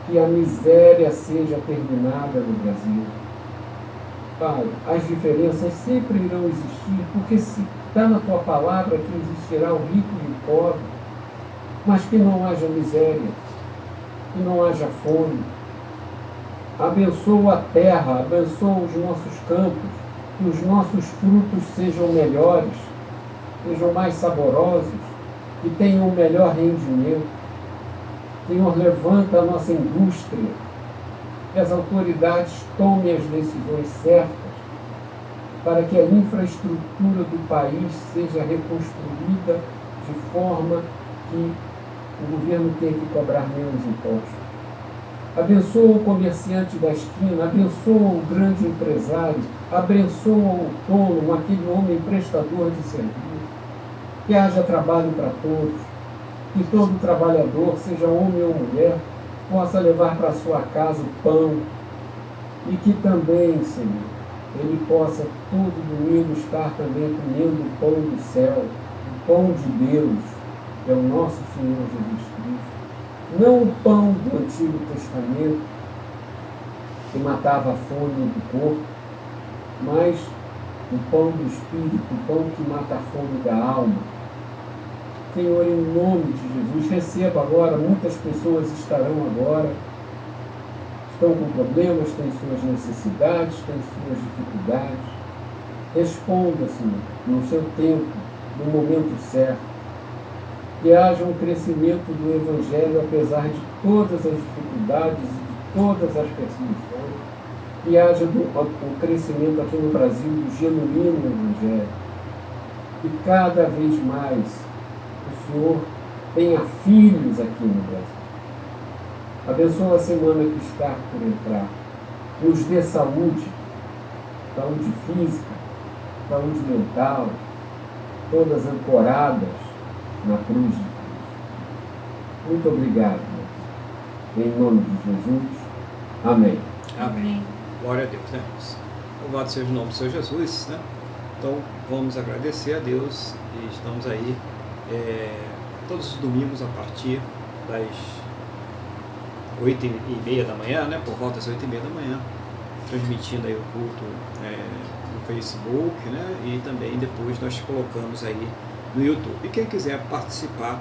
que a miséria seja terminada no Brasil. Pai, as diferenças sempre irão existir, porque se está na tua palavra que existirá o rico e o pobre, mas que não haja miséria, que não haja fome. Abençoa a terra, abençoa os nossos campos, que os nossos frutos sejam melhores, sejam mais saborosos, que tenham um melhor rendimento. Senhor, levanta a nossa indústria, que as autoridades tomem as decisões certas para que a infraestrutura do país seja reconstruída de forma que o governo tenha que cobrar menos impostos. Abençoa o comerciante da esquina, abençoa o grande empresário, abençoa o autônomo, aquele homem prestador de serviço. Que haja trabalho para todos, que todo trabalhador, seja homem ou mulher, possa levar para sua casa o pão e que também, Senhor, ele possa todo domingo estar também comendo o pão do céu, o pão de Deus, que é o nosso Senhor Jesus Cristo. Não o pão do Antigo Testamento, que matava a fome do corpo, mas o pão do Espírito, o pão que mata a fome da alma. Senhor, em nome de Jesus, receba agora, muitas pessoas estarão agora, estão com problemas, têm suas necessidades, têm suas dificuldades. Responda, Senhor, no seu tempo, no momento certo. Que haja um crescimento do Evangelho, apesar de todas as dificuldades e de todas as perseguições. Que haja o crescimento aqui no Brasil do genuíno Evangelho. E cada vez mais o Senhor tenha filhos aqui no Brasil. Abençoa a semana que está por entrar. Nos dê saúde, saúde física, saúde mental, todas ancoradas na cruz de Cristo. Muito obrigado. Em nome de Jesus. Amém. Amém. Glória a Deus, né? Louvado seja o nome do Senhor Jesus, né? Então, vamos agradecer a Deus e estamos aí todos os domingos a partir das 8h30 da manhã, né? Por volta das 8h30 da manhã, transmitindo aí o culto no Facebook, né? E também depois nós colocamos aí no YouTube. E quem quiser participar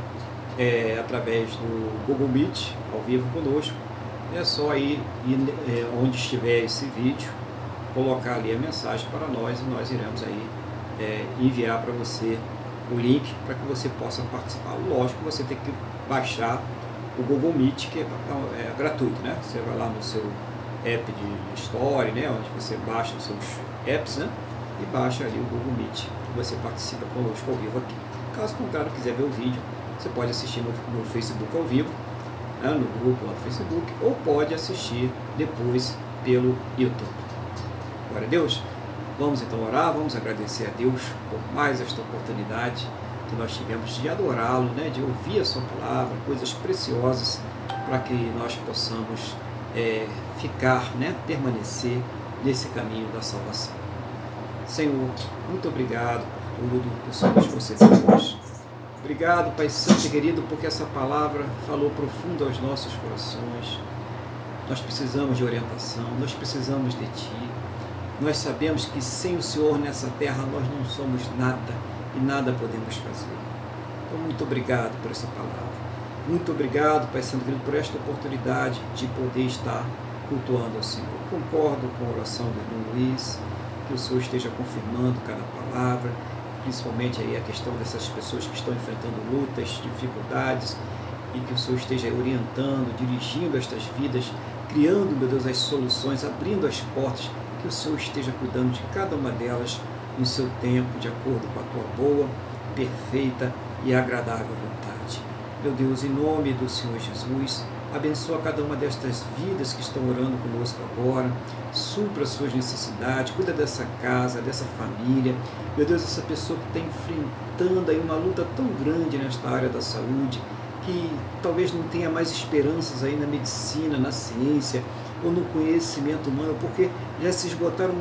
através do Google Meet, ao vivo conosco, é só ir onde estiver esse vídeo, colocar ali a mensagem para nós e nós iremos aí enviar para você o link para que você possa participar. Lógico, você tem que baixar o Google Meet, que é gratuito, né? Você vai lá no seu app de Store, né? Onde você baixa os seus apps, né? E baixa ali o Google Meet, que você participa conosco ao vivo aqui. Caso contrário, quiser ver o vídeo, Você pode assistir no Facebook ao vivo, né, no grupo lá do Facebook, ou pode assistir depois pelo YouTube. Glória a Deus. Vamos então orar, vamos agradecer a Deus por mais esta oportunidade que nós tivemos de adorá-lo, né, de ouvir a sua palavra, coisas preciosas para que nós possamos ficar, né, permanecer nesse caminho da salvação. Senhor, muito obrigado por tudo que o Senhor nos concedeu hoje. Obrigado, Pai Santo e querido, porque essa palavra falou profundo aos nossos corações. Nós precisamos de orientação, nós precisamos de Ti. Nós sabemos que sem o Senhor nessa terra nós não somos nada e nada podemos fazer. Então, muito obrigado por essa palavra. Muito obrigado, Pai Santo querido, por esta oportunidade de poder estar cultuando ao Senhor. Concordo com a oração do irmão Luiz, que o Senhor esteja confirmando cada palavra, principalmente aí a questão dessas pessoas que estão enfrentando lutas, dificuldades, e que o Senhor esteja orientando, dirigindo estas vidas, criando, meu Deus, as soluções, abrindo as portas, que o Senhor esteja cuidando de cada uma delas no seu tempo, de acordo com a Tua boa, perfeita e agradável vontade. Meu Deus, em nome do Senhor Jesus, abençoa cada uma destas vidas que estão orando conosco agora, supra as suas necessidades, cuida dessa casa, dessa família. Meu Deus, essa pessoa que está enfrentando aí uma luta tão grande nesta área da saúde, que talvez não tenha mais esperanças aí na medicina, na ciência ou no conhecimento humano, porque já se esgotaram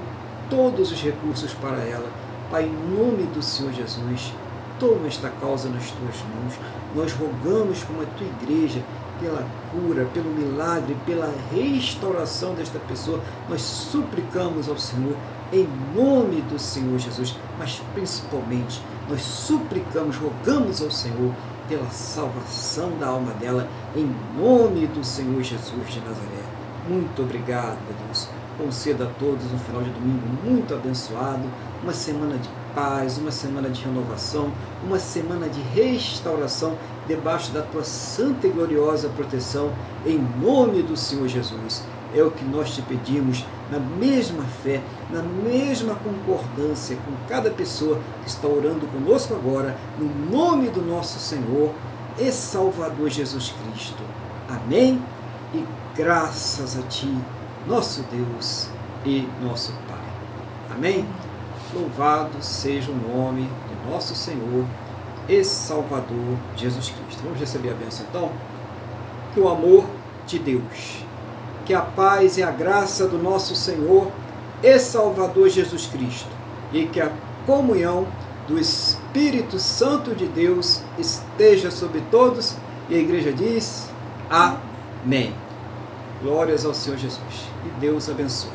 todos os recursos para ela. Pai, em nome do Senhor Jesus, toma esta causa nas Tuas mãos. Nós rogamos como a Tua igreja, pela cura, pelo milagre, pela restauração desta pessoa. Nós suplicamos ao Senhor, em nome do Senhor Jesus, mas principalmente nós suplicamos, rogamos ao Senhor pela salvação da alma dela, em nome do Senhor Jesus de Nazaré. Muito obrigado, meu Deus. Conceda a todos um final de domingo muito abençoado, uma semana de paz, uma semana de renovação, uma semana de restauração, debaixo da Tua santa e gloriosa proteção, em nome do Senhor Jesus. É o que nós te pedimos, na mesma fé, na mesma concordância com cada pessoa que está orando conosco agora, no nome do nosso Senhor e Salvador Jesus Cristo. Amém? E graças a Ti, nosso Deus e nosso Pai. Amém? Louvado seja o nome do nosso Senhor e Salvador Jesus Cristo. Vamos receber a bênção então? Que o amor de Deus, que a paz e a graça do nosso Senhor e Salvador Jesus Cristo e que a comunhão do Espírito Santo de Deus esteja sobre todos. E a igreja diz: Amém. Glórias ao Senhor Jesus. E Deus abençoe.